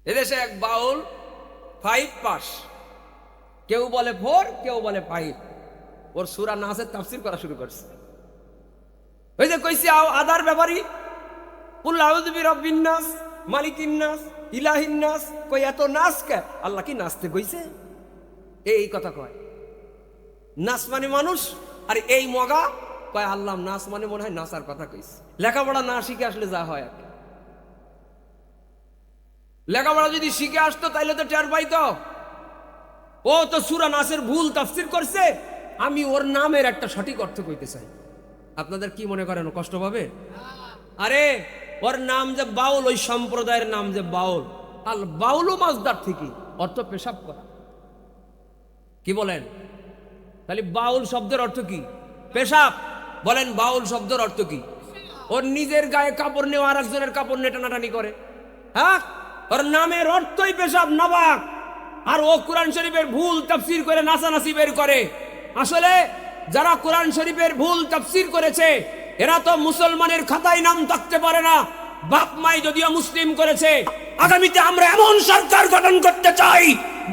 এদেশে এক বাউল 5 পাস, কেউ বলে 4, কেউ বলে 5। ওর সূরা নাসের তাফসীর করা শুরু করছে। ওই যে কইছি আদার ব্যাপারী, কুল আউযু বিরাব্বিন নাস, মালিকিন নাস, ইলাহিন নাস, কই এত নাস কে? আল্লাহ কি নাচতে কইছে? এই কথা কয়। নাস মানে মানুষ, আর এই মগা কয় আল্লাহ নাস মানে মনে হয় নাসার কথা কইছে। লেখাপড়া না শিখে আসলে যা হয় আর কি। লেখাপড়া যদি শিখে আসতো তাইলে তো টের পাইতো। ও তো সূরা নাসের ভুল তাফসীর করছে, আমি ওর নামের একটা সঠিক অর্থ কইতে চাই। আপনাদের কি মনে করেন কষ্ট পাবে? আরে ওর নাম যে বাউল, ওই সম্প্রদায়ের নাম যে বাউল, আল বাউলু মাজদার থেকে অর্থ পেশাব করা। কি বলেন? তাহলে বাউল শব্দের অর্থ কি? পেশাব। বলেন বাউল শব্দের অর্থ কি? ওর নিজের গায়ে কাপড় নেওয়া আর একজনের কাপড় নিয়ে টানাটানি করে। হ্যাঁ, ওর নামের অর্থই পেশাব, নাবাক। আর ও কোরআন শরীফের ভুল তাফসীর করে নাচানাচি বের করে। আসলে যারা কোরআন শরীফের ভুল তাফসীর করেছে এরা তো মুসলমানের খাতায় নাম থাকতে পারে না। বাপ মাই যদিও মুসলিম করেছে। আগামীতে আমরা এমন সরকার গঠন করতে চাই,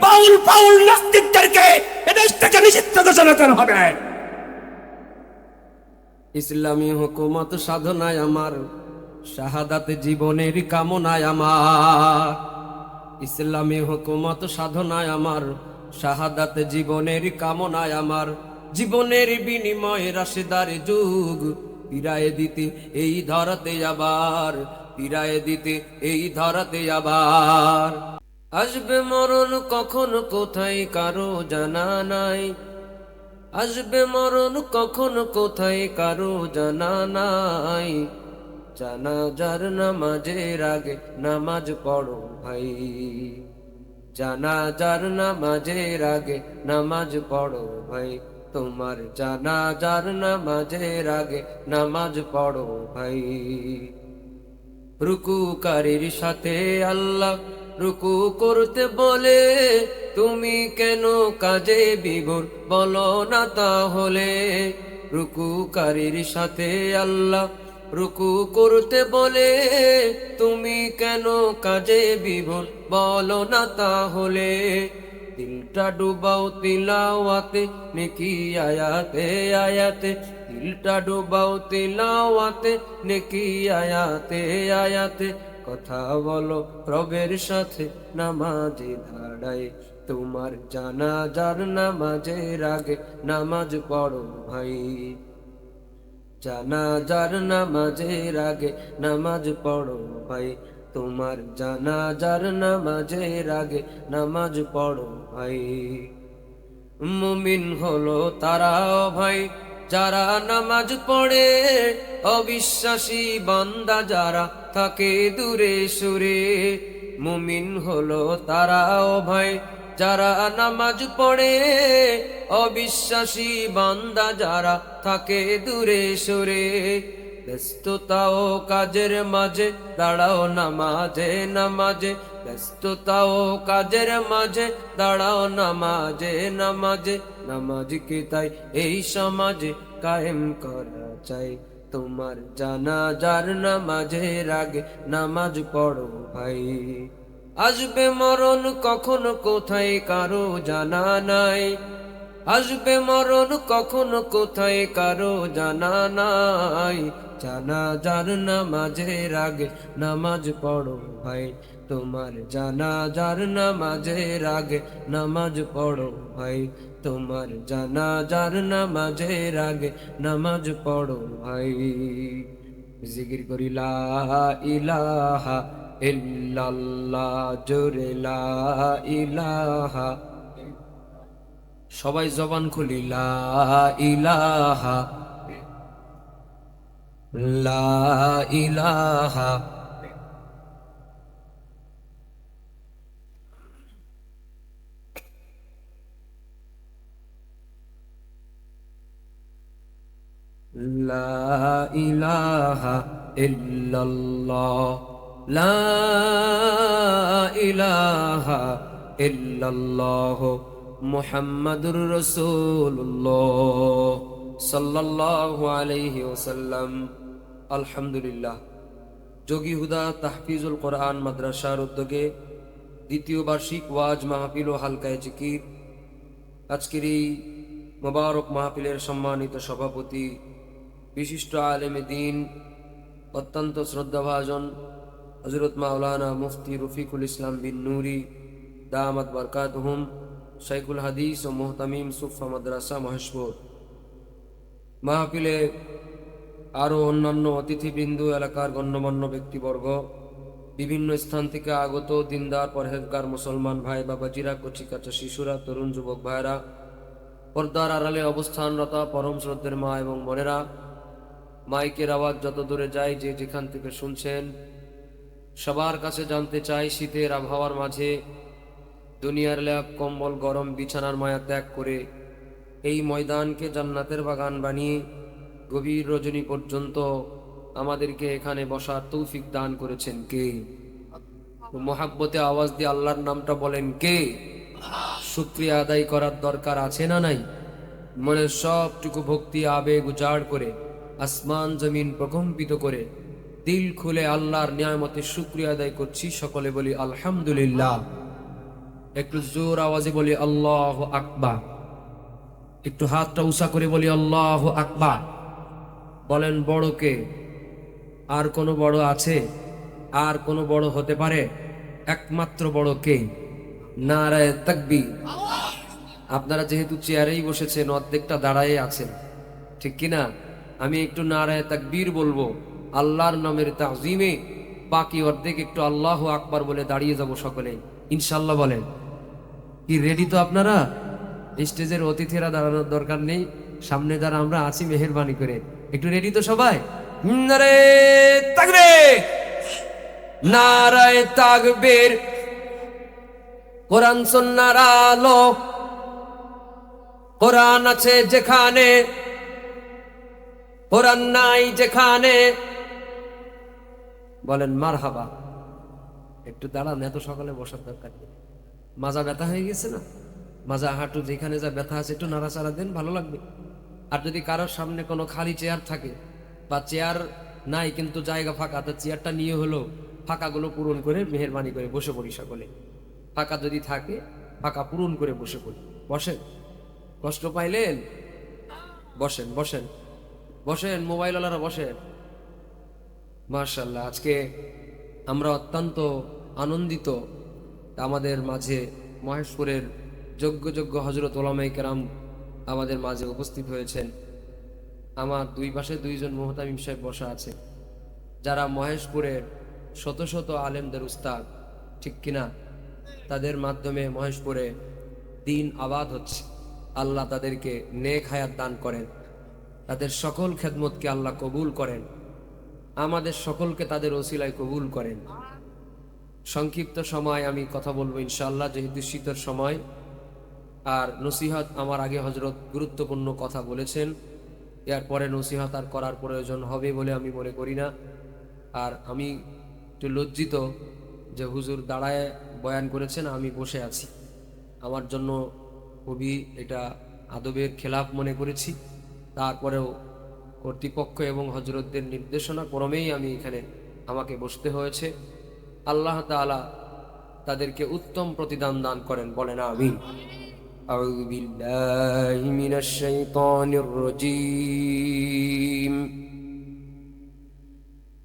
বাউল পাউল নাস্তিকদেরকে এদেশ থেকে নিষিদ্ধ ঘোষণা করা হবে। ইসলামী হুকুমত সাধনায় আমার, শাহাদাত জীবনের কামনায় আমার। ইসলামী হুকুমত সাধনায় আমার, শাহাদাত জীবনের কামনায় আমার। জীবনের বিনিময়ে রাশেদার যুগ ফিরায়ে দিতে এই ধরাতে আবার, ফিরায়ে দিতে এই ধরাতে আবার। আসবে মরণ কখন কোথায় কারো জানা নাই, আসবে মরণ কখন কোথায় কারো জানা নাই। জানাজার নামাজের আগে নামাজ পড়ো ভাই, জানাজার নামাজের আগে নামাজ পড়ো ভাই। তোমার জানাজার নামাজের আগে নামাজ পড়ো ভাই। রুকুকারীর সাথে আল্লাহ রুকু করতে বলে, তুমি কেন কাজে বিভোর বলো না তাহলে। রুকুকারীর সাথে আল্লাহ রুকু করতে বলে, তুমি কেন কাজে বিভোর বলো না তাহলে। দিলটা ডুবাও তিলাওয়াতে, নেকি আয়াতে আয়াতে। দিলটা ডুবাও তিলাওয়াতে, নেকি আয়াতে আয়াতে। কথা বলো রবের সাথে নামাজে দাঁড়ায়, তোমার জানাজার নামাজের আগে নামাজ পড়ো ভাই। জানাজার নামাজের আগে নামাজ পড়ো ভাই, তোমার জানাজার নামাজের আগে নামাজ পড়ো ভাই। মুমিন হলো তারা ভাই যারা নামাজ পড়ে, অবিশ্বাসী বান্দা যারা থাকে দূরে সুরে। মুমিন হলো তারা ভাই যারা নামাজ পড়ে, অবিশ্বাসী বান্দা যারা থাকে দূরে সরে। ব্যস্ততা ও কাজের মাঝে দাঁড়াও নামাজে নামাজে, ব্যস্ততা ও কাজের মাঝে দাঁড়াও নামাজে নামাজে। নামাজকে তাই এই সমাজে কায়েম করা চাই, তোমার জানাজার নামাজের আগে নামাজ পড়ো ভাই। আসবে মরণ কখন কোথায় কারো জানা নাই, আসবে মরণ কখন কোথায় কারো জানা নাই। জানাজার নামাজের আগে নামাজ পড়ো ভাই, তোমার জানাজার নামাজের আগে নামাজ পড়ো ভাই। তোমার জানাজার নামাজের আগে নামাজ পড়ো ভাই। জিকির করি লা ইলাহা ইল্লাল্লাহ, জোরে লা ইলাহা। সবাই জবান খুলি লা ইলাহা, লা ইলাহা। লা ইলাহা ইল্লাল্লাহ, লা ইলাহা ইল্লাল্লাহ, মুহাম্মাদুর রাসূলুল্লাহ সাল্লাল্লাহু আলাইহি ওয়াসাল্লাম। আলহামদুলিল্লাহ। যোগী হুদা তাহফিজুল কোরআন মাদ্রাসার উদ্যোগে দ্বিতীয় বার্ষিক ওয়াজ মাহফিল ও হালকায়ে জিকির। আজকের এই মোবারক মাহফিলের সম্মানিত সভাপতি, বিশিষ্ট আলেমে দ্বীন, অত্যন্ত শ্রদ্ধাভাজন হযরত মাওলানা মুফতি রফিকুল ইসলাম বিন নুরি দামাত বরকাতুহুম, শাইখুল হাদিস ও মুহতামিম সুফা মাদ্রাসা মহেশপুর। মাহফিলে আরও অন্যান্য অতিথিবৃন্দ, এলাকার গণ্যমান্য ব্যক্তিবর্গ, বিভিন্ন স্থান থেকে আগত দিনদার পরহেজগার মুসলমান ভাই বাবাজিরা, কচিকাচা শিশুরা, তরুণ যুবক ভাইরা, পর্দার আড়ালে অবস্থানরত পরম শ্রদ্ধের মা এবং বোনেরা, মাইকের আওয়াজ যত দূরে যায় যে যেখান থেকে শুনছেন, সবার কাছে জানতে চাই, শীতের আবহাওয়ার মাঝে দুনিয়ার ল্যাপ কম্বল গরম বিছানার মায়া ত্যাগ করে এই ময়দানকে জান্নাতের বাগান বানিয়ে গভীর রজনী পর্যন্ত আমাদেরকে এখানে বসার তৌফিক দান করেছেন কে? মোহাব্বতে আওয়াজ দিয়ে আল্লাহর নামটা বলেন কে? শুকরিয়া আদায় করার দরকার আছে না নাই? মনের সবটুকু ভক্তি আবেগ উজাড় করে, আসমান জমিন প্রকম্পিত করে, দিল খুলে আল্লাহর নিয়ামতে শুকরিয়া আদায় করছি। সকলে বলি আলহামদুলিল্লাহ। একটু জোর আওয়াজে বলি আল্লাহু আকবার। একটু হাতটা উঁচা করে বলি আল্লাহু আকবার। বলেন বড় কে? আর কোনো বড় আছে? আর কোনো বড় হতে পারে? একমাত্র বড় কে? নারায়ে তাকবীর। আপনারা যেহেতু চেয়ারেই বসেছেন, অর্ধেকটা দাঁড়ায়ে আছেন, ঠিক কিনা? আমি একটু নারায়ে তাকবীর বলবো আল্লাহর নামের তাজিমে, বাকি অর্ধেক একটু আল্লাহু আকবার বলে দাঁড়িয়ে যাব সকলে, ইনশাল্লাহ। বলেন কি রেডি তো আপনারা? স্টেজের অতিথিরা দাঁড়ানোর দরকার নেই, সামনে যারা আমরা আছি মেহেরবানি করে একটু রেডি তো সবাই? নারায়ে তাকবীর, নারায়ে তাকবীর। কোরআন সুন্নাহর আলো, কোরআন আছে যেখানে, কোরআন নাই যেখানে। বলেন মারহাবা। একটু দাঁড়ান, এত সকালে বসার দরকার নেই। মাজা ব্যথা হয়ে গেছে না? মাজা হাঁটু যেখানে যা ব্যথা আছে একটু নাড়াচাড়া দেন, ভালো লাগবে। আর যদি কারোর সামনে কোনো খালি চেয়ার থাকে বা চেয়ার নাই কিন্তু জায়গা ফাঁকা, তো চেয়ারটা নিয়ে হলো ফাঁকাগুলো পূরণ করে মেহেরবানি করে বসে পড়ি সকলে। ফাঁকা যদি থাকে ফাঁকা পূরণ করে বসে পড়ি। বসেন, কষ্ট পাইলেন? বসেন বসেন বসেন, মোবাইলওয়ালারা বসেন। মাশাআল্লাহ, আজকে আমরা অত্যন্ত আনন্দিত আমাদের মাঝে মহেশপুরের যোগ্য যোগ্য হযরত ওলামায়ে কেরাম আমাদের মাঝে উপস্থিত হয়েছেন। আমার দুই পাশে দুইজন মুহতামিম সাহেব বসা আছে, যারা মহেশপুরের শত শত আলেমদের উস্তাদ, ঠিক কিনা? তাদের মাধ্যমে মহেশপুরে দ্বীন আবাদ হচ্ছে। আল্লাহ তাদেরকে নেক হায়াত দান করেন, তাদের সকল খেদমতকে আল্লাহ কবুল করেন, আমাদের সকলকে তাদের ওসিলায় কবুল করেন। সংক্ষিপ্ত সময় আমি কথা বলবো ইনশাআল্লাহ, যেহেতু শীতের সময়। আর নসিহত আমার আগে হযরত গুরুত্বপূর্ণ কথা বলেছেন, এরপরে নসিহত আর করার প্রয়োজন হবে বলে আমি মনে করি না। আর আমি একটু লজ্জিত যে হুজুর দাঁড়ায় বয়ান করেছেন, আমি বসে আছি। আমার জন্য খুবই এটা আদবের খেলাফ মনে করেছি। তারপরেও কর্তৃপক্ষ এবং হযরতদের নির্দেশনা ক্রমেই আমি এখানে আমাকে বসতে হয়েছে। আল্লাহ তাআলা তাদেরকে উত্তম প্রতিদান দান করেন, বলেন আমিন। আউযু বিল্লাহি মিনাশ শাইতানির রাজীম।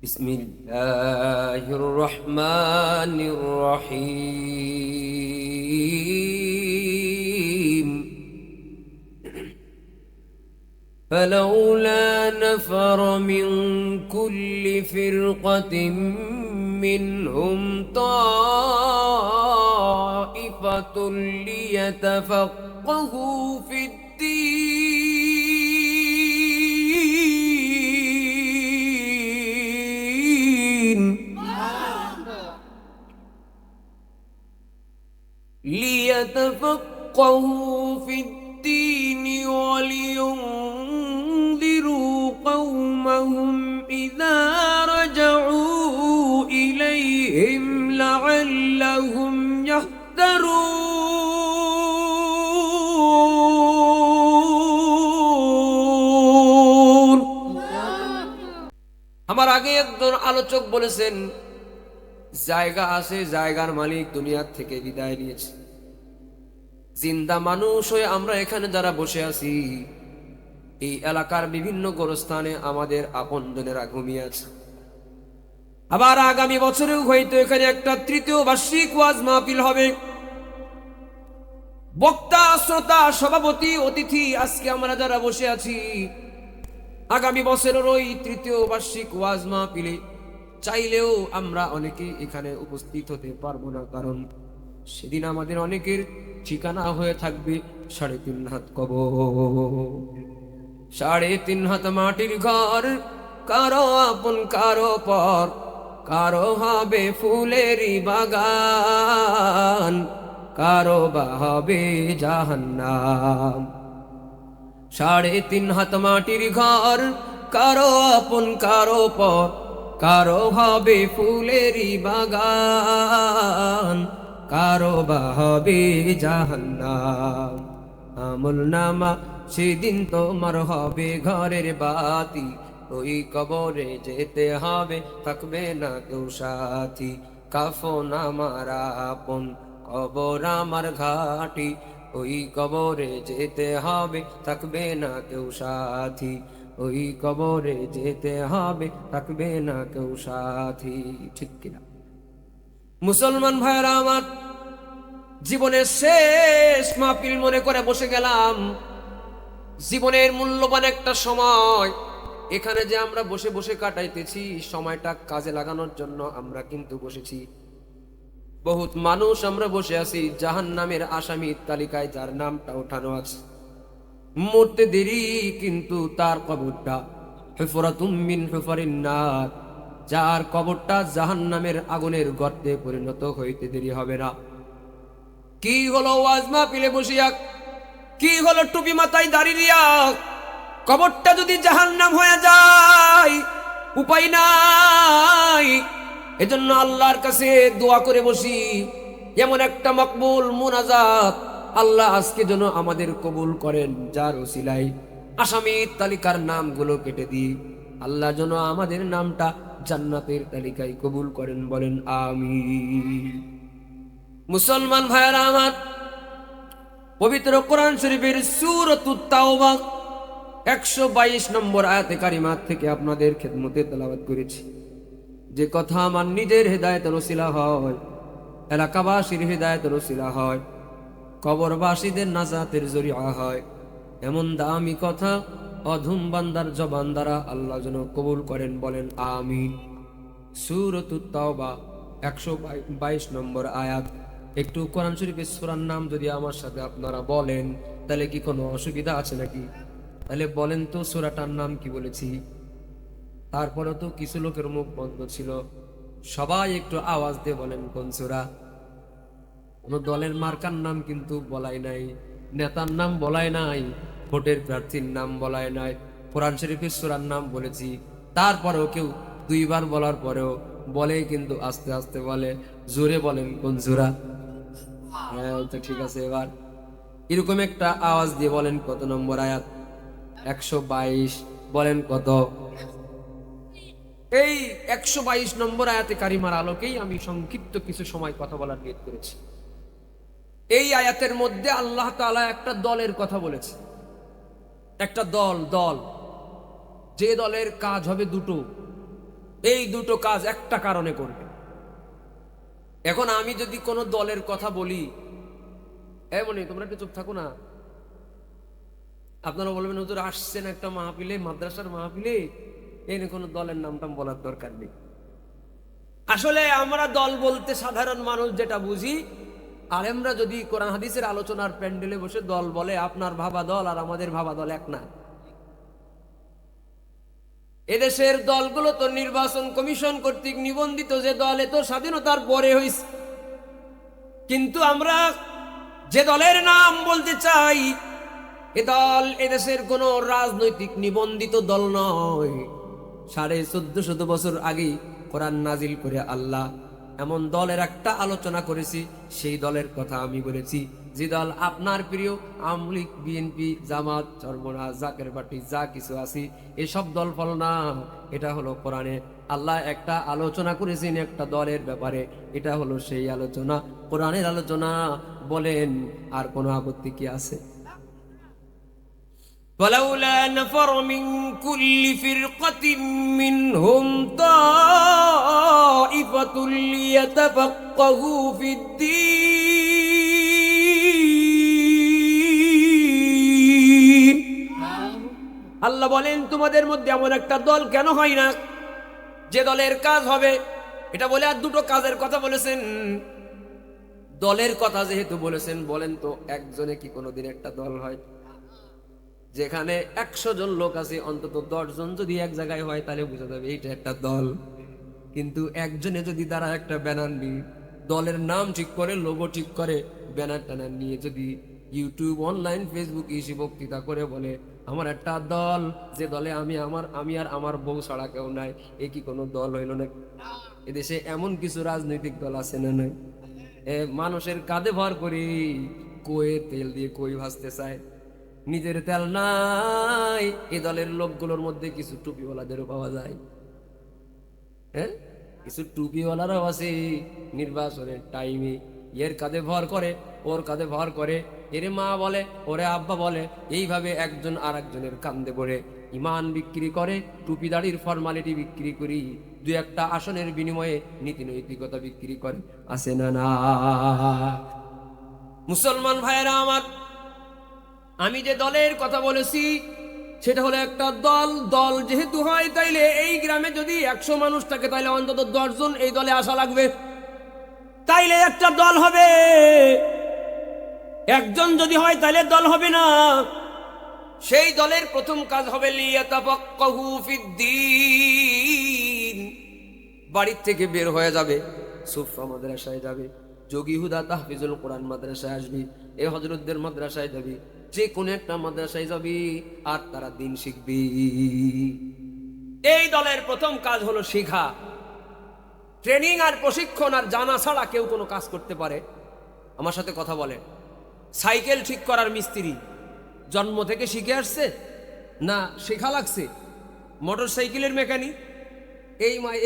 বিসমিল্লাহির রহমানির রহিম। فلولا نفر من كل فرقة منهم طائفة ليتفقهوا في الدين ولينذروا قومهم إذا رجعوا إليهم لعلهم يحذرون। আমার আগে একজন আলোচক বলেছেন, জায়গা আছে, জায়গার মালিক দুনিয়ার থেকে বিদায় নিয়েছে। জিন্দা মানুষ হয়ে আমরা এখানে যারা বসে আছি, এই এলাকার বিভিন্ন গোরস্থানে আমাদের আপনজনেরা ঘুমিয়ে আছে। আবার আগামী বছরেও হয়তো এখানে একটা তৃতীয় বার্ষিক ওয়াজ মাহফিল হবে। বক্তা, শ্রোতা, সভাপতি, অতিথি আজকে আমরা যারা বসে আছি, আগামী বছরের ওই তৃতীয় বার্ষিক ওয়াজ মাহফিলে চাইলেও আমরা অনেকে এখানে উপস্থিত হতে পারবো না, কারণ সেদিন আমাদের অনেকের ঠিকানা হয়ে থাকবে 3.5 হাত কবর, 3.5 হাত মাটির ঘর, কারো আপন কারো পর, কারো হবে ফুলেরই বাগান, কারো বা হবে জাহান্নাম। 3.5 হাত মাটির ঘর, কারো আপন কারো পর, কারো হবে ফুলেরই বাগান, কারো বা হবে জাহান্নাম। আমল নামা সেদিন তোমার হবে ঘরের বাতি, ওই কবরে যেতে হবে, থাকবে না কেউ সাথী। কাফন আমার আপন, কবর আমার ঘাটি, ওই কবরে যেতে হবে, থাকবে না কেউ সাথী। ওই কবরে যেতে হবে, থাকবে না কেউ সাথী। ঠিক কিনা? মুসলমান ভাইরা আমার, জীবনের শেষ মাহফিল মনে করে বসে গেলাম। জীবনের মূল্যবান একটা সময় এখানে যে আমরা বসে বসে কাটাইতেছি, সময়টা কাজে লাগানোর জন্য আমরা কিন্তু বসেছি। বহুত মানুষ আমরা বসে আছি জাহান্নামের আসামির তালিকায়, যার নামটা ওঠানো আছে। মরতে দেরি, কিন্তু তার কবরটা হুফরাতুম মিন হুফারিন নার, যার কবরটা জাহান্নামের আগুনের গর্তে পরিণত হইতে দেরি হবে না। কি হলো ওয়াজ মাহফিলে বসিয়া, কি হলো টুপি মাথায় দাড়ি দিয়া, কবরটা যদি জাহান্নাম হয়ে যায় উপায় নাই। এজন্য আল্লাহর কাছে দোয়া করে বসি, এমন একটা মকবুল মুনাজাত আল্লাহ আজকে যেন আমাদের কবুল করেন, যার ওসিলায় আসামির তালিকার নামগুলো কেটে দিই। আল্লাহ যেন আমাদের নামটা জান্নাতের তালিকায় কবুল করেন, বলেন আমিন। মুসলমান ভাইরা আমার, পবিত্র কোরআন শরীফের সূরাতুত তাওবা 122 নম্বর আয়াতে কারিমা থেকে আপনাদের খেদমতে তেলাওয়াত করেছি। যে কথা আমার নিজের হেদায়েতের ওসিলা হয়, এলাকাবাসীর হেদায়েতের ওসিলা হয়, কবরবাসীদের নাজাতের জরিয়া হয়, এমন দামি কথা অধম বান্দার জবান দ্বারা আল্লাহ যেন কবুল করেন, বলেন আমিন। সূরাতুত তাওবা 122 নম্বর আয়াত। একটু কোরআন শরীফের সূরার নাম যদি আমার সাথে আপনারা বলেন, তাহলে কি কোনো অসুবিধা আছে নাকি? তাহলে বলেন তো সূরাটার নাম কি বলেছি? তারপরে তো কিছু লোকের মুখ বন্ধ ছিল, সবাই একটু আওয়াজ দিয়ে বলেন কোন সূরা। কোন দলের মার্কার নাম কিন্তু বলাই নাই, নেতার নাম বলাই নাই, ভোটের প্রার্থীর নাম বলাই নাই, কোরআন শরীফের সূরার নাম বলেছি। তারপরেও কেউ 2 বার বলার পরেও বলে কিন্তু আস্তে আস্তে বলে, জোরে বলেন কোন সূরা। হ্যাঁ, তো ঠিক আছে, এবার এরকম একটা আওয়াজ দিয়ে বলেন কত নম্বর আয়াত? 122। বলেন কত? এই 122 নম্বর আয়াতে কারিমার আলোকেই আমি সংক্ষিপ্ত কিছু সময় কথা বলার নিয়ত করেছি। এই আয়াতের মধ্যে আল্লাহ তাআলা একটা দলের কথা বলেছে, একটা দল, যে দলের কাজ হবে দুটো, এই দুটো কাজ একটা কারণে করবে। এখন আমি যদি কোনো দলের কথা বলি, এমনই তোমরা একটু চুপ থাকো না। আপনারা বলবেন হুজুর আসছেন একটা মাহফিলে, মাদ্রাসার মাহফিলে, এনে কোনো দলের নামটা বলার দরকার নেই। আসলে আমরা দল বলতে সাধারণ মানুষ যেটা বুঝি, আলেমরা যদি কোরআন হাদিসের আলোচনার প্যান্ডেলে বসে দল বলে, আপনার ভাবা দল আর আমাদের ভাবা দল এক না। এদেশের দলগুলো তো নির্বাচন কমিশন কর্তৃক নিবন্ধিত যে দল, এ তো স্বাধীনতার পরে হয়েছে। কিন্তু আমরা যে দলের নাম বলতে চাই, এ দল এদেশের কোন রাজনৈতিক নিবন্ধিত দল নয়। 1450 বছর আগে কোরআন নাজিল করে আল্লাহ এমন দলের একটা আলোচনা করেছি, সেই দলের কথা আমি বলেছি। যে দল আপনার প্রিয় আওয়ামী লীগ, বিএনপি, জামাত, চরমনা, জাকের পার্টি, যা কিছু আছে, এসব দল ফল না। এটা হলো কোরআনে আল্লাহ একটা আলোচনা করেছেন একটা দলের ব্যাপারে, এটা হলো সেই আলোচনা, কোরআনের আলোচনা। বলেন আর কোনো আপত্তি কি আছে? فلولا نفر من كل فرقة منهم طائفة ليتفقهوا في الدين। আল্লাহ বলেন তোমাদের মধ্যে এমন একটা দল কেন হয় না যে দলের কাজ হবে, এটা বলে আর দুটো কাজের কথা বলেছেন। দলের কথা যেহেতু বলেছেন, বলেন তো একজনে কি কোনোদিন একটা দল হয়? যেখানে 100 জন লোক আছে, অন্তত 10 জন যদি এক জায়গায় হয় তাহলে বোঝা যাবে এইটা একটা দল। কিন্তু একজনে যদি তারা একটা ব্যানার নিয়ে দলের নাম ঠিক করে, লোগো ঠিক করে, ব্যানার ট্যানার নিয়ে যদি ইউটিউব, অনলাইন, ফেসবুক এসে বক্তৃতা করে বলে আমার একটা দল, যে দলে আমি আর আমার বউ ছাড়া কেউ নাই, এ কি কোনো দল হইল না? এদেশে এমন কিছু রাজনৈতিক দল আছে না নয়? মানুষের কাঁধে ভর করি কয়ে তেল দিয়ে কই ভাজতে চায়, নিজের তেল নাই। এ দলের লোকগুলোর মধ্যে কিছু টুপিওয়ালাদেরও পাওয়া যায়, হ্যাঁ, কিছু টুপিওয়ালারাও আছে নির্বাচনের টাইমে এর কাঁধে ভর করে, ওর কাঁধে ভর করে, এর মা বলে, ওরে আব্বা বলে, এইভাবে একজন আর একজনের কান্দে পড়ে ইমান বিক্রি করে, টুপি দাড়ির ফর্মালিটি বিক্রি করি, দু একটা আসনের বিনিময়ে নীতি নৈতিকতা বিক্রি করে, আছে না না? মুসলমান ভাইয়েরা আমার, আমি যে দলের কথা বলেছি সেটা হলো একটা দল। দল যেহেতু হয় তাইলে এই গ্রামে যদি 100 মানুষ থাকে তাইলে অন্তত 10 জন এই দলে আসা লাগবে, তাইলে একটা দল হবে। একজন যদি হয় তাইলে দল হবে না। সেই দলের প্রথম কাজ হবে লিয়াতাফাক্কাহু ফিদ্দীন। বাড়ির থেকে বের হয়ে যাবে, সুফা মাদ্রাসায় যাবে, যোগী হুদা তাহফিজুল কোরআন মাদ্রাসায় আসবি, এ হযরতদের মাদ্রাসায় যাবি, যে কোনো একটা মাদ্রাসায় যাবি, আর তারা দিন শিখবি। এই দলের প্রথম কাজ হলো শিখা। ট্রেনিং আর প্রশিক্ষণ আর জানা ছাড়া কেউ কোনো কাজ করতে পারে? আমার সাথে কথা বলে। সাইকেল ঠিক করার মিস্ত্রি জন্ম থেকে শিখে আসছে না শেখা লাগছে? মোটর সাইকেলের মেকানিক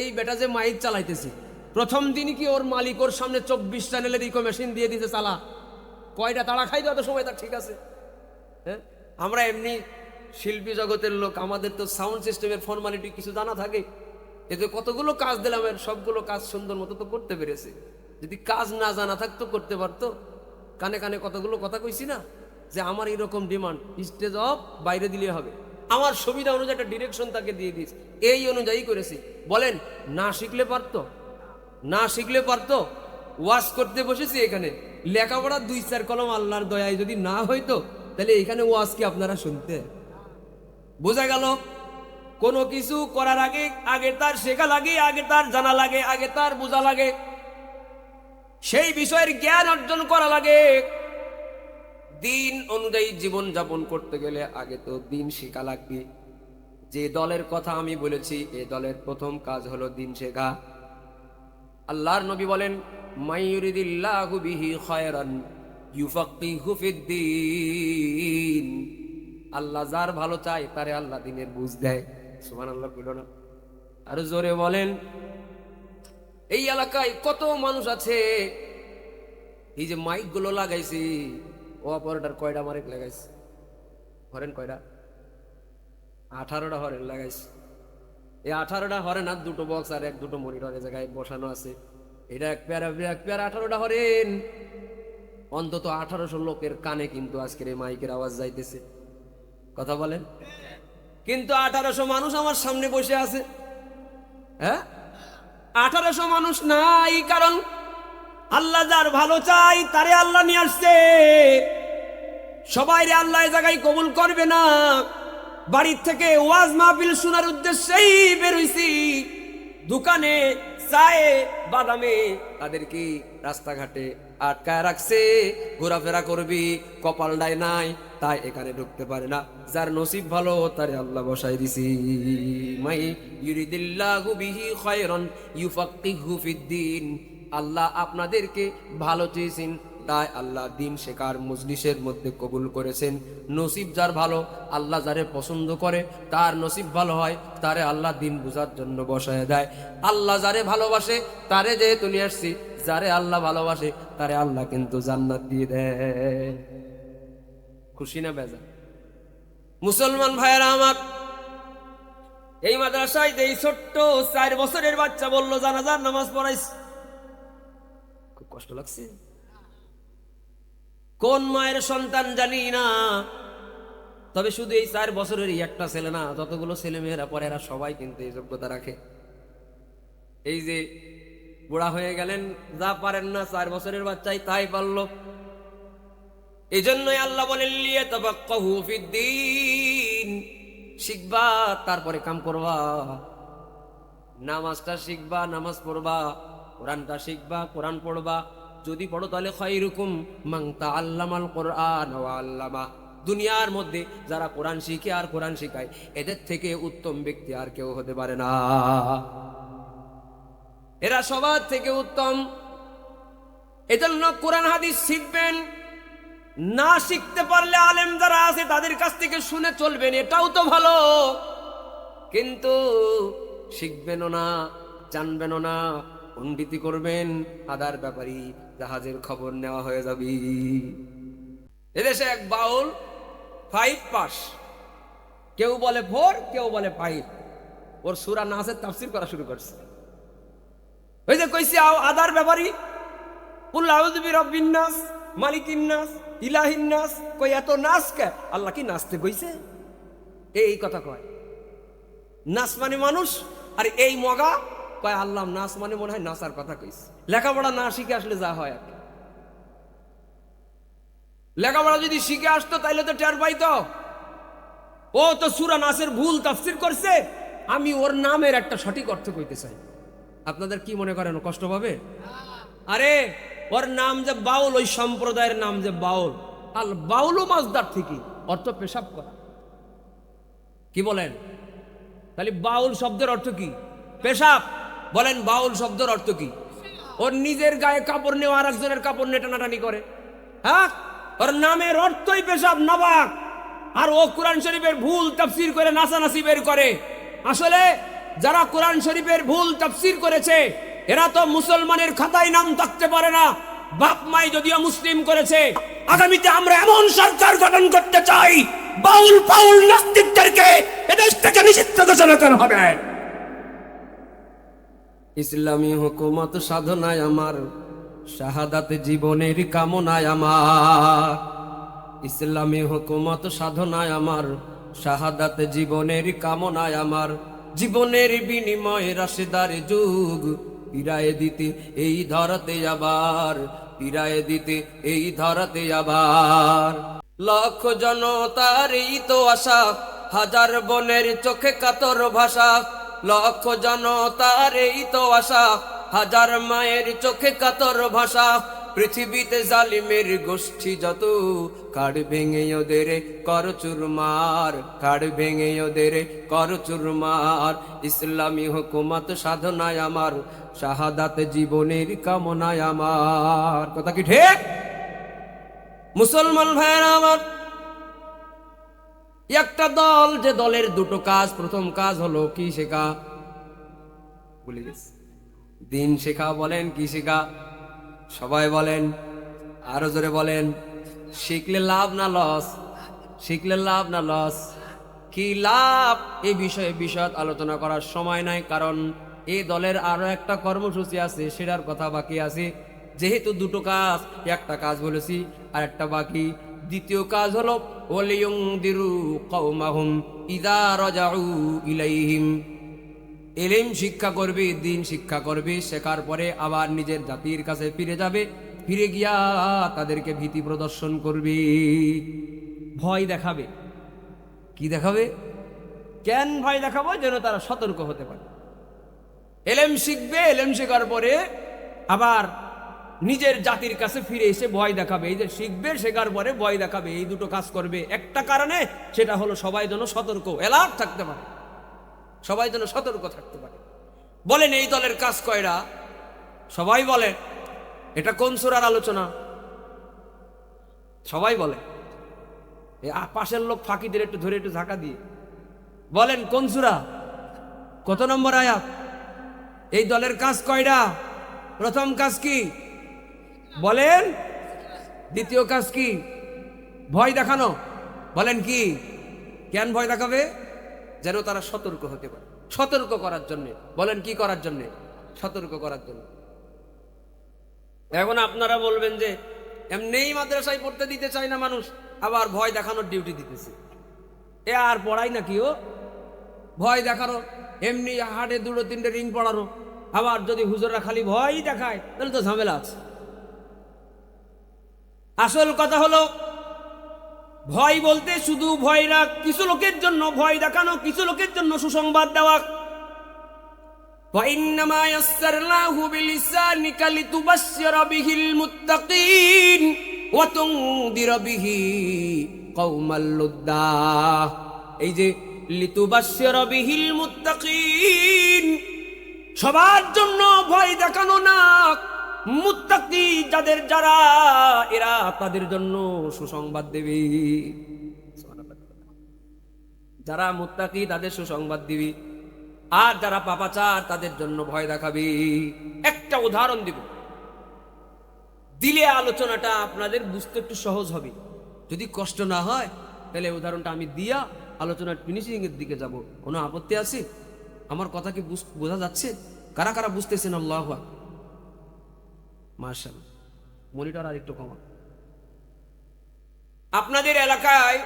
এই বেটা যে মাইক চালাইতেছি, প্রথম দিনই কি ওর মালিক ওর সামনে 24 চ্যানেলের ইকো মেশিন দিয়ে দিতে, চালা, কয়টা তাড়া খাই তো, এত সময় তার ঠিক আছে? হ্যাঁ, আমরা এমনি শিল্পী জগতের লোক, আমাদের তো সাউন্ড সিস্টেমের ফর্মালিটি কিছু জানা থাকে। এতে কতগুলো কাজ দিলাম, এর সবগুলো কাজ সুন্দর মতো তো করতে পেরেছে। যদি কাজ না জানা থাকতো করতে পারতো? কানে কানে কতগুলো কথা কইছি না, যে আমার এরকম ডিমান্ড, স্টেজ অফ বাইরে দিলে হবে, আমার সুবিধা অনুযায়ী একটা ডিরেকশন তাকে দিয়ে দিস, এই অনুযায়ী করেছি। বলেন না শিখলে পারতো? না শিখলে পারতো? ওয়াজ করতে বসেছি এখানে, লেখাপড়া 2-4 কলম আল্লাহর দয়ায় যদি না হইতো তাহলে এখানে ওয়াজ কি আপনারা শুনতে? বোঝা গেল? কোনো কিছু করার আগে আগে তার শেখা লাগে, আগে তার জানা লাগে, আগে তার বোঝা লাগে, সেই বিষয়ের জ্ঞান অর্জন করা লাগে। দিন অনুযায়ী জীবন যাপন করতে গেলে আগে তো দিন শেখা লাগবে। যে দলের কথা আমি বলেছি, এই দলের প্রথম কাজ হলো দিন শেখা। আল্লাহর নবী বলেন, মাইয়ুরিদিল্লাহু বিহি খায়রান ইউফাক্কিহু ফিদ্দীন। আল্লাহ যার ভালো চায় তারে আল্লাহ দিনের বুঝ দেয়। সুবহানাল্লাহ বলো না? আর জোরে বলেন। এই এলাকায় কত মানুষ আছে, এই যে মাইক গুলো লাগাইছি, ও অপারেটর কয়টা মাইক লাগাইছে? হরেন কয়টা? 18টা হরেন লাগাইছে। এই 18টা হরেন আর 2টো বক্স আর 1-2টো মনিটর এই জায়গায় বসানো আছে। এটা এক পেয়ার 18টা হরেন। অন্তত 1800 লোকের কানে কিন্তু আজকের এই মাইকের আওয়াজ যাইতেছে। কথা বলেন? কিন্তু 1800 মানুষ আমার সামনে বসে আছে। হ্যাঁ, 1800 মানুষ নাই, কারণ আল্লাহ যার ভালো চাই তারে আল্লাহ নিয়ে আসছে। সবাই আল্লাহ এই জায়গায় কবুল করবে না। বাড়ির থেকে ওয়াজ মাহফিল শোনার উদ্দেশ্যেই বের হইছি, দোকানে চায়ে বাদামে তাদেরকে রাস্তাঘাটে আটকায় রাখছে, ঘোরাফেরা করবি, কপালটাই নাই তাই এখানে ঢুকতে পারে না। যার নসিব ভালো তারে আল্লাহ বসাই দিছি। মাই ইউরিদিল্লাহু বিহি খায়রান ইউফাক্কিহু ফিদ্দীন। আল্লাহ আপনাদেরকে ভালো চেয়েছেন, তাই আল্লাহ দিন শেখার মজলিসের মধ্যে কবুল করেছেন। নসিব যার ভালো, আল্লাহ যারে পছন্দ করে তার নসিব ভালো হয়, তারে আল্লাহ দিন বোঝার জন্য বসায় দেয়। আল্লাহ যারে ভালোবাসে তারে যেহেতু নিয়ে আসছি, যারে আল্লাহ ভালোবাসে তারে আল্লাহ কিন্তু জান্নাত দিয়ে দেয়। খুশি না বেজা? মুসলমান ভাইয়েরা আমার, এই মাদ্রাসায় এই ছোট্ট 4 বছরের বাচ্চা বললো জানাজার নামাজ পড়াইছে, খুব কষ্ট লাগছে। কোন মায়ের সন্তান জানি না, তবে শুধু এই 4 বছরের একটা ছেলে না, যতগুলো ছেলে মেয়েরা পরে এরা সবাই কিন্তু এই যোগ্যতা রাখে। এই যে বুড়া হয়ে গেলেন, যা পারেন না 4 বছরের বাচ্চাই তাই পারলো। এই জন্যই আল্লাহ বলেন লিয়াতাফাক্কাহু ফিদ্দীন, শিখবা তারপরে কাম করবা। নামাজটা শিখবা, নামাজ পড়বা, কোরআনটা শিখবা, কোরআন পড়বা। যদি পড়ো তাহলে খায়রুকুম মান তাআল্লামাল কোরআন ওয়া আল্লামা। দুনিয়ার মধ্যে যারা কোরআন শিখে আর কোরআন শেখায়, এদের থেকে উত্তম ব্যক্তি আর কেউ হতে পারে না। এরা সবার থেকে উত্তম। এজন্য কোরআন হাদিস শিখবেন। না শিখতে পারলে আলেম যারা আছে তাদের কাছ থেকে শুনে চলবেন, এটাও তো ভালো। কিন্তু শিখবেনও না, জানবেনও না, পণ্ডিতি করবেন, আদার ব্যাপারী জাহাজের খবর নেওয়া হয়ে যাবে। এদেশে এক বাউল 5 পাস, কেউ বলে 4, কেউ বলে 5। ওর সূরা নাসের তাফসীর করা শুরু করছে। ওই যে কইছি আদার ব্যাপারী, কুল আউযু বিরাব্বিন নাস, মালিকিন নাস, ইলাহিন নাস। কই এত নাস কে? আল্লাহ কি নাচতে কইছে? এই কথা কয়। নাস মানে মানুষ, আর এই মগা কয় আল্লাহ নাস মানে মনে হয় নাসার কথা কইছে। লেখাপড়া না শিখে আসলে যা হয় আর কি। লেখাপড়া যদি শিখে আসতো তাইলে তো টের পাইতো। ও তো সূরা নাসের ভুল তাফসীর করছে, আমি ওর নামের একটা সঠিক অর্থ কইতে চাই। আপনাদের কি মনে করেন কষ্ট পাবে? আরে ওর নাম যে বাউল, ওই সম্প্রদায়ের নাম যে বাউল। আল বাউল মাসদার থেকে অর্থ পেশাব করা। কি বলেন? তাহলে বাউল শব্দের অর্থ কি? পেশাব। বলেন বাউল শব্দের অর্থ কি? ওর নিজের গায়ে কাপড় নেওয়া আর একজনের কাপড় নিয়ে টানাটানি করে। হ্যাঁ, ওর নামের অর্থই পেশাব, নাবাক। আর ও কোরআন শরীফের ভুল তাফসীর করে নাচানাচি বের করে। আসলে যারা কোরআন শরীফের ভুল তাফসীর করেছে এরা তো মুসলমানের খাতায় নাম থাকতে পারে না। বাপ মাই যদিও মুসলিম করেছে। আগামীতে আমরা এমন সরকার গঠন করতে চাই, বাউল পাউল নাস্তিকদেরকে এদেশ থেকে নিষিদ্ধ ঘোষণা করা হবে। ইসলামী হুকুমত সাধনায় আমার, শাহাদাত জীবনের কামনায় আমার। ইসলামী হুকুমত সাধনায় আমার, শাহাদাত জীবনের কামনায় আমার। জীবনের বিনিময়ে রাশেদার যুগ ফিরায়ে দিতে এই ধরাতে আবার, ফিরায়ে দিতে এই ধরাতে আবার। লক্ষ জনতার এই তো আশা, হাজার বনের চোখে কাতর ভাষা। লক্ষ জনতার এই তো আশা, হাজার মায়ের চোখে কাতর ভাষা। পৃথিবীতে জালিমের গোষ্ঠী যত, কাড় ভেঙে ওদের কর চুরমার, কাড় ভেঙে ওদের কর চুরমার। ইসলামী হুকুমত সাধনায় আমার, শাহাদাত জীবনের কামনায় আমার। কথা কি ঠিক? মুসলমান ভাইয়েরা আমার, একটা দল, যে দলের দুটো কাজ। প্রথম কাজ হলো কি শেখা? ভুলে গেছি। দিন শেখা। বলেন কি শেখা? সবাই বলেন, আরো জোরে বলেন। শিখলে লাভ না লস? শিখলে লাভ না লস? কি লাভ? এই বিষয়ে বিশদ আলোচনা করার সময় নাই, কারণ এই দলের আরো একটা কর্মসূচি আছে, সেটার কথা বাকি আছে। যেহেতু দুটো কাজ, একটা কাজ বলেছি আর একটা বাকি। দ্বিতীয় কাজ হলো ওয়ালিয়ুনদিরু কওমাহুম ইযা রাজাউ ইলাইহিম। ইলম শিক্ষা করবে, দিন শিক্ষা করবে, শেখার পরে আবার নিজের জাতির কাছে ফিরে যাবে। ফিরে গিয়া তাদেরকে ভীতি প্রদর্শন করবে, ভয় দেখাবে। কি দেখাবে? কেন ভয় দেখাবো? যেন তারা সতর্ক হতে পারে। ইলম শিখবে, ইলম শেখার পরে আবার নিজের জাতির কাছে ফিরে এসে ভয় দেখাবে। এই যে শিখবে, শেখার পরে ভয় দেখাবে, এই দুটো কাজ করবে একটা কারণে, সেটা হলো সবাই যেন সতর্ক, অ্যালার্ট থাকতে পারে, সবাই যেন সতর্ক থাকতে পারে। বলেন এই দলের কাজ কয়টা? সবাই বলেন। এটা কোন সূরার আলোচনা? সবাই বলে। পাশের লোক ফাঁকি দিয়ে একটু ধরে একটু ঝাঁকা দিয়ে বলেন কোন সূরা, কত নম্বর আয়াত? এই দলের কাজ কয়টা? প্রথম কাজ কি বলেন? দ্বিতীয় কাজ কি? ভয় দেখানো। বলেন কি? কেন ভয় দেখাবে? যেন তারা সতর্ক হতে পারে, সতর্ক করার জন্য। বলেন কি করার জন্য? সতর্ক করার জন্য। এখন আপনারা বলবেন যে এমনিই মাদ্রাসায় পড়তে দিতে চায় না মানুষ, আবার ভয় দেখানোর ডিউটি দিতেছে। এ আর পড়াই নাকি ও? ভয় দেখানো, এমনি হাটে দুটো তিনটে রিং পড়ানো, আবার যদি হুজুররা খালি ভয় দেখায় তাহলে তো ঝামেলা আছে। আসল কথা হলো ভয় বলতে শুধু ভয় না, কিছু লোকের জন্য ভয় দেখানো, কিছু লোকের জন্য সুসংবাদ দেওয়া। وَإِنَّمَا يَسَّرْنَاهُ بِلِسَانِكَ لِتُبَشِّرَ بِهِ الْمُتَّقِينَ وَتُنذِرَ بِهِ قَوْمًا لُدًّا। এই যে লিতুবাশশিরা বিহিল মুত্তাকিন, সবার জন্য ভয় দেখানো না, মুত্তাকি যাদের যারা এরা তাদের জন্য সুসংবাদ দেবে। যারা মুত্তাকি তাদের সুসংবাদ দিবি, আর যারা পাপাচার তাদের জন্য ভয় দেখাবি। একটা উদাহরণ দিব, দিলে আলোচনাটা আপনাদের বুঝতে একটু সহজ হবে। যদি কষ্ট না হয় তাহলে উদাহরণটা আমি দিয়া আলোচনার ফিনিশিং এর দিকে যাব। কোনো আপত্তি আছে? আমার কথা কি বোঝা যাচ্ছে? কারা কারা বুঝতেছেন? আল্লাহু আকবার, মাশাআল্লাহ। মনিটর আর একটু কমা। আপনাদের এলাকায়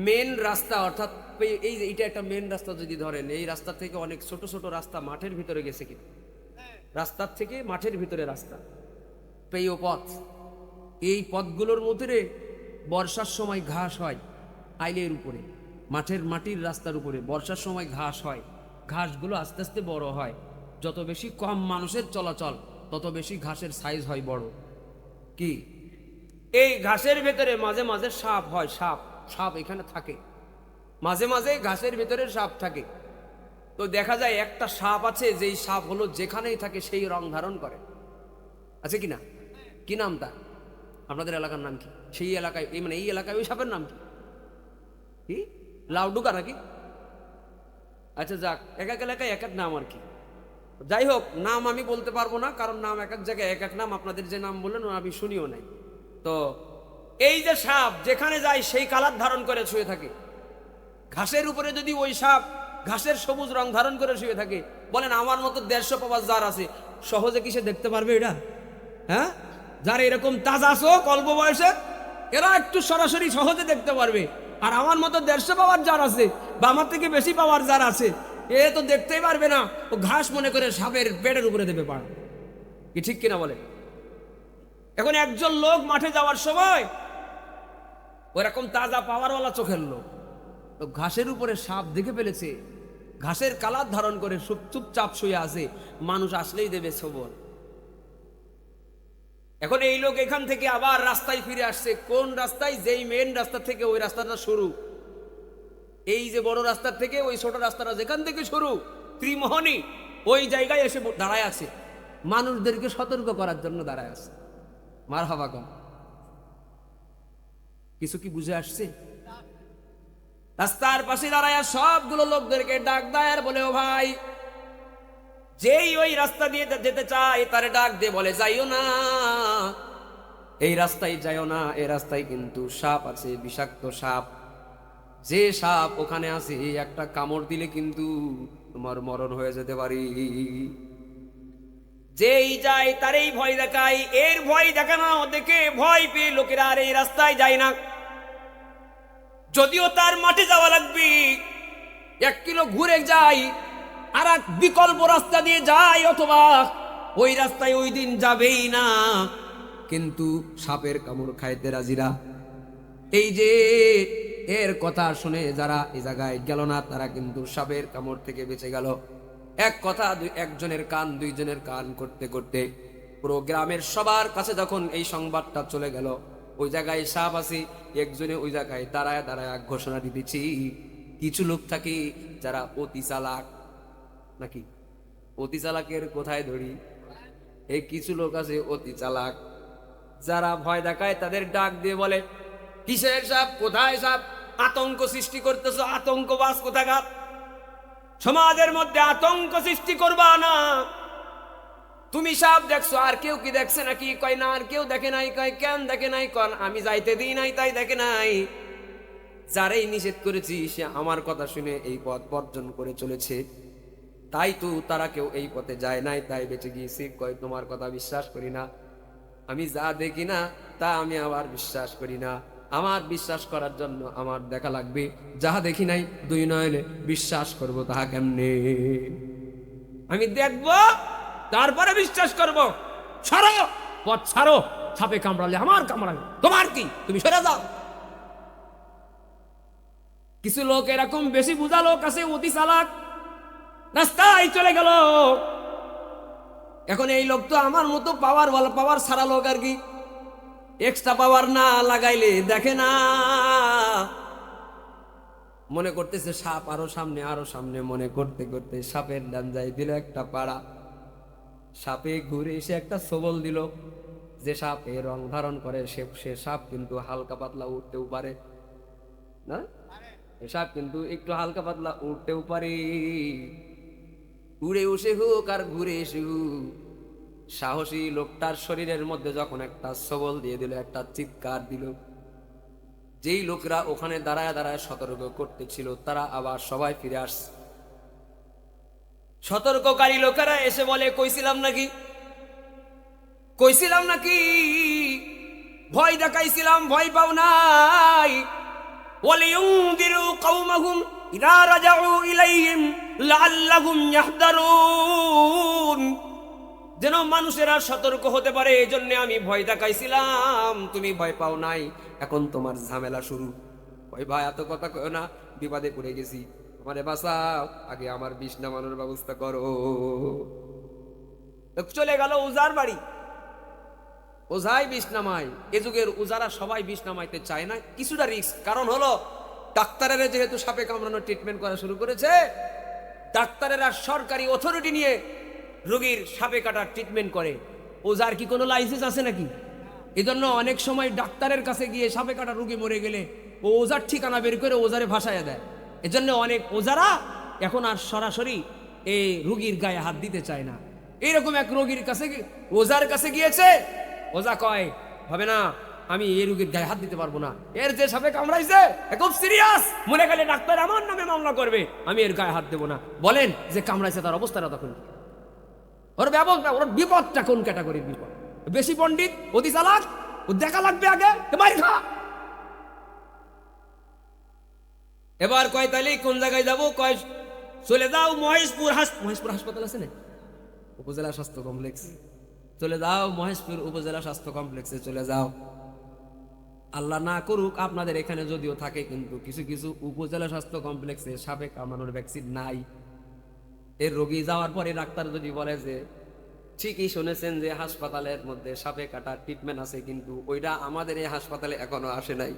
মেন রাস্তা, অর্থাৎ এই যে এটা একটা মেন রাস্তা যদি ধরেন, এই রাস্তা থেকে অনেক ছোট ছোট রাস্তা মাঠের ভিতরে গেছে, কি রাস্তার থেকে মাঠের ভিতরে রাস্তা, পেয় পথ। এই পথগুলোর মধ্যে বর্ষার সময় ঘাস হয় আইলের উপরে, মাটির রাস্তার উপরে বর্ষার সময় ঘাস হয়। ঘাসগুলো আস্তে আস্তে বড় হয়, যত বেশি কম মানুষের চলাচল তত বেশি ঘাসের সাইজ হয় বড়। কি এই ঘাসের ভেতরে মাঝে মাঝে সাপ হয়, সাপ সাপ এখানে থাকে, মাঝে মাঝে ঘাসের ভেতরে সাপ থাকে। তো দেখা যায় একটা সাপ আছে, যেই সাপ হলো যেখানেই থাকে সেই রং ধারণ করে, আছে কি না? কি নাম তার? আপনাদের এলাকার নাম কি? সেই এলাকায় মানে এই এলাকায় ওই সাপের নাম কি? কি লাউডুকা নাকি? আচ্ছা যাক, এক এক এলাকায় এক এক নাম আর কি। যাই হোক, নাম আমি বলতে পারবো না, কারণ নাম এক এক জায়গায় এক এক নাম। আপনাদের যে নাম বললেন আমি শুনিও নাই। তো এই যে সাপ যেখানে যায় সেই কালার ধারণ করে শুয়ে থাকে, ঘাসের উপরে যদি ওই সাপ ঘাসের সবুজ রং ধারণ করে শুয়ে থাকে, বলেন আমার মতো 150 পাওয়ার যার আছে সহজে কি সে দেখতে পারবে এটা? হ্যাঁ, যারা এরকম তাজা চোখ অল্প বয়সে, এরা একটু সরাসরি সহজে দেখতে পারবে। আর আমার মতো 150 পাওয়ার যার আছে বা আমার থেকে বেশি পাওয়ার যার আছে, এ তো দেখতেই পারবে না। ও ঘাস মনে করে সাপের পেটের উপরে দেবে পা। কি ঠিক কিনা বলে? এখন একজন লোক মাঠে যাওয়ার সময় ওরকম তাজা পাওয়ারওয়ালা চোখের লোক, তো ঘাসের উপরে সাপ দেখে ফেলেছে, ঘাসের কালার ধারণ করে চুপচাপ শুয়ে আছে, মানুষ আসলেই দেবে খবর। এখন এই লোক এখান থেকে আবার রাস্তায় ফিরে আসছে। কোন রাস্তায়? যেই মেন রাস্তা থেকে ওই রাস্তাটা শুরু, এই যে বড় রাস্তার থেকে ওই ছোট রাস্তাটা যেখান থেকে শুরু, ত্রিমোহনী, ওই জায়গায় এসে দাঁড়ায় আছে, মানুষদেরকে সতর্ক করার জন্য দাঁড়ায় আছে। মারহাবা কম। কিছু কি বুঝে আসছে? রাস্তার পাশে দাঁড়ায় সবগুলো লোকদেরকে ডাক দেয় আর বলে, ও ভাই, যেই ওই রাস্তা দিয়ে যেতে চায় তারে ডাক দিয়ে বলে, যাইও না, এই রাস্তায় যাইও না, এই রাস্তায় কিন্তু সাপ আছে, বিষাক্ত সাপ। যে সাপ ওখানে আছে একটা কামড় দিলে কিন্তু তোমার মরণ হয়ে যেতে পারে। যেই যায় তারই ভয় দেখায়, এর ভয় দেখানো দেখে ভয় পেয়ে লোকেরা আর এই রাস্তায় যায় না। যদিও তার মাঠে যাওয়া লাগবে, 1 কিলো ঘুরে যায়, আর এক বিকল্প রাস্তা দিয়ে যায়, অথবা ওই রাস্তায় ওই দিন যাবেই না, কিন্তু সাপের কামড় খাইতে রাজিরা। এই যে এর কথা শুনে যারা এই জায়গায় গেল না, তারা কিন্তু সাপের কামড় থেকে বেঁচে গেল। এক কথা একজনের কান দুইজনের কান করতে করতে পুরো গ্রামের সবার কাছে যখন এই সংবাদটা চলে গেল, ওই জায়গায় সাপ আছে, একজনে ওই জায়গায় দাঁড়ায় দাঁড়ায় ঘোষণা দিতেছি। কিছু লোক থাকে যারা অতি চালাক, নাকি অতি চালাকের কোথায় ধরি? এই কিছু লোক আছে অতি চালাক, যারা ভয় দেখায় তাদের ডাক দিয়ে বলে, কিসের সাপ, কোথায় সাপ, আতঙ্ক সৃষ্টি করতেছ, আতঙ্কবাজ কোথাকার, সমাজের মধ্যে আতঙ্ক সৃষ্টি করবা না। তুমি সাপ দেখছো, আর কেউ কি দেখছে নাকি? কয় না, আর কেউ দেখে নাই। কয় কেন দেখে নাই? কন আমি যাইতে দিই নাই তাই দেখে নাই। যারাই নিষেধ করেছি সে আমার কথা শুনে এই পথ বর্জন করে চলেছে, তাই তো তারা কেউ এই পথে যায় নাই, তাই বেঁচে গিয়েছি। কয় তোমার কথা বিশ্বাস করি না, আমি যা দেখি না তা আমি আবার বিশ্বাস করি না। আমার বিশ্বাস করার জন্য আমার দেখা লাগবে, যাহা দেখি নাই দুই নয়নে বিশ্বাস করব তাহা কেমনে? আমি দেখব তারপরে বিশ্বাস করব। ছাড়ো, পথ ছাড়ো, সাপে কামড়ালে আমার কামড়াবে, তোমার কি, তুমি সরে যাও। কিছু লোক এরকম বেশি বুঝা লোক আছে, অতি চালাক, রাস্তায় চলে গেল। এখন এই লোক তো আমার মতো পাওয়ার বল, পাওয়ার ছাড়া লোক আর কি, এক্সট্রা পাওয়ার না লাগাইলে দেখে না। মনে করতেছে সাপ আরো সামনে, আরো সামনে, মনে করতে করতে সাপের ডাঞ্জায় দিল একটা পাড়া। সাপে ঘুরে এসে একটা সবল দিল। যে সাপ এ রং ধারণ করে সে সাপ কিন্তু হালকা পাতলা উঠতেও পারে না, এ সাপ কিন্তু একটু হালকা পাতলা উঠতেও পারে। উড়ে উসে হোক আর ঘুরে এসে হোক, সাহসী লোকটার শরীরের মধ্যে যখন একটা সবল দিয়ে দিল, একটা চিৎকার দিল, যেই লোকরা ওখানে দাঁড়ায় দাঁড়ায় সতর্ক করতেছিল তারা আবার সবাই ফিরে আসছে। সতর্ককারী লোকেরা এসে বলে, কইছিলাম নাকি, কইছিলাম নাকি, ভয় দেখাইছিলাম, ভয় পাও নাই। ওয়ালিউনদিরু কওমাহুম ইযা রাজাউ ইলাইহিম লাআল্লাহুম ইয়াহদারুন, যেন মানুষেরা সতর্ক হতে পারে, এই জন্য আমি ভয় দেখাইছিলাম, তুমি ভয় পাও নাই, এখন তোমার ঝামেলা শুরু। ওই ভাই এত কথা কয় না, বিপদে পড়ে গেছি, আমারে বাঁচাও, আগে আমার বিষ নামানোর ব্যবস্থা করো। চলে গেল ওজার বাড়ি, ওঝাই বিষ নামায়। এ যুগের ওজারা সবাই বিষ নামাইতে চায় না, কিছুটা রিস্ক। কারণ হলো ডাক্তারেরা যেহেতু সাপে কামড়ানোর ট্রিটমেন্ট করা শুরু করেছে, ডাক্তারেরা সরকারি অথরিটি নিয়ে রোগীর সাপে কাটার ট্রিটমেন্ট করে। ওজার কি কোনো লাইসেন্স আছে নাকি? এজন্য অনেক সময় ডাক্তারের কাছে গিয়ে সাপে কাটা রোগী মরে গেলে ও ওজার ঠিকানা বের করে ওজারে ভাসাইয়া দেয়। এজন্য অনেক ওজারা এখন আর সরাসরি এই রোগীর গায়ে হাত দিতে চায় না। এইরকম এক রোগীর কাছে ওজার কাছে গিয়েছে, ওজা কয় হবে না, আমি এই রোগীর গায়ে হাত দিতে পারবো না, এর যে সাপে কামড়াইছে খুব সিরিয়াস, মনে গেলে ডাক্তার আমার নামে মামলা করবে, আমি এর গায়ে হাত দেবো না। বলেন যে কামড়াইছে তার অবস্থাটা তখন, ওর ব্যবস্থা, ওর বিপদটা কোন ক্যাটাগরির বিপদ? বেশি পণ্ডিত, অতি চালাক, ও দেখা লাগবে আগে, মারি খা। এবার কয় তাহলে কোন জায়গায় যাবো? কয় চলে যাও মহেশপুর হাসপাতাল আছে না, উপজেলা স্বাস্থ্য কমপ্লেক্স, চলে যাও মহেশপুর উপজেলা স্বাস্থ্য কমপ্লেক্সে চলে যাও। আল্লাহ না করুক আপনাদের এখানে যদিও থাকে, কিন্তু কিছু কিছু উপজেলা স্বাস্থ্য কমপ্লেক্সে সাপে কামড়ানোর ভ্যাকসিন নাই। এর রোগী যাওয়ার পরে ডাক্তার যদি বলে যে ঠিকই শুনেছেন যে হাসপাতালের মধ্যে সাপে কাটার ট্রিটমেন্ট আছে, কিন্তু ওইটা আমাদের এই হাসপাতালে এখনো আসে নাই,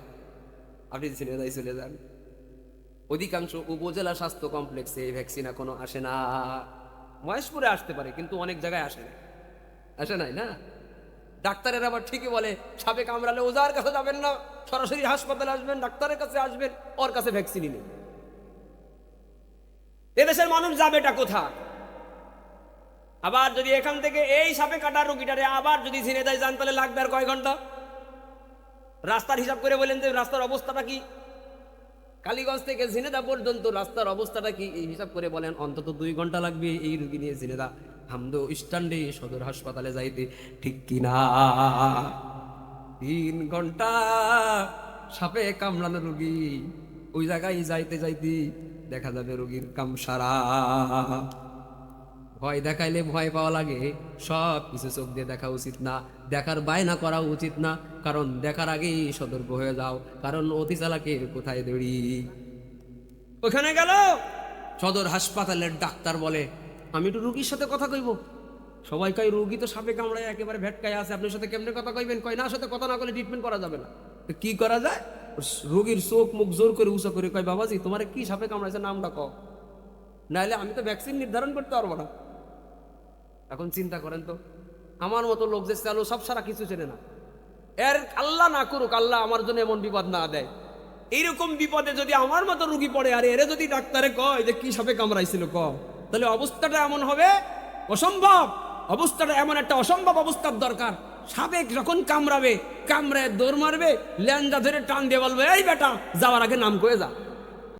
আপনি চলে যান। অধিকাংশ উপজেলা স্বাস্থ্য কমপ্লেক্সে এই ভ্যাকসিন এখনো আসে না। মহেশপুরে আসতে পারে কিন্তু অনেক জায়গায় আসে নাই না। ডাক্তারের আবার ঠিকই বলে সাপে কামড়ালে ওজার কাছে যাবেন না, সরাসরি হাসপাতালে আসবেন, ডাক্তারের কাছে আসবেন, ওর কাছে ভ্যাকসিনই নেই। এদেশের মানুষ যাবেটা কোথায়? আবার যদি এখান থেকে এই সাপে কাটার রোগীটারে আবার যদি ঝিনেদায় যান তাহলে লাগবে আর কয় ঘন্টা? রাস্তার হিসাব করে বলেন যে রাস্তার অবস্থাটা কি, কালীগঞ্জ থেকে ঝিনেদা পর্যন্ত রাস্তার অবস্থাটা কি, এই হিসাব করে বলেন অন্তত 2 ঘন্টা লাগবে এই রোগী নিয়ে ঝিনেদা হামদো স্ট্যান্ডে সদর হাসপাতালে যাইতে, ঠিক কিনা? 3 ঘন্টা সাপে কামড়ানো রোগী, ওই জায়গায় যাইতে যাইতে দেখা যাবে রোগীর কাম সারা। ভয় দেখাইলে ভয় পাওয়া লাগে, সব কিছু চোখ দিয়ে দেখা উচিত না, দেখার বায়না করা উচিত না, কারণ দেখার আগেই সতর্ক হয়ে যাও, কারণ অতি চালাকের কোথায় দড়ি। ওখানে গেল সদর হাসপাতালের ডাক্তার বলে আমি একটু রুগীর সাথে কথা কইব। সবাই কয় রুগী তো সাপে কামড়ায় একেবারে ভেটকায় আছে, আপনার সাথে কেমনে কথা কইবেন? কয় না, সাথে কথা না করলে ট্রিটমেন্ট করা যাবে না। কি করা যায়? রোগীর চোখ মুখ জোর করে উঁচা করে কয় বাবাজি তোমার কি সাপে কামড়াইছে নামটা কও, নাহলে আমি তো ভ্যাকসিন নির্ধারণ করতে পারবো না। এখন চিন্তা করেন তো, আমার মতো লোক যে চালু সব সারা কিছু চেনে না, এর আল্লাহ না করুক, আল্লাহ আমার জন্য এমন বিপদ না দেয়। এইরকম বিপদে যদি আমার মতো রুগী পড়ে, আর এরে যদি ডাক্তারে কয় যে কি সাপে কামড়াইছিল ক, তাহলে অবস্থাটা এমন হবে অসম্ভব। অবস্থাটা এমন একটা অসম্ভব অবস্থার দরকার। সাপে যখন কামড়াবে, কামড়ায় দৌড় মারবে, ল্যাঞ্জা ধরে টান দিয়ে বলবে এই বেটা যাওয়ার আগে নাম কয়ে যা।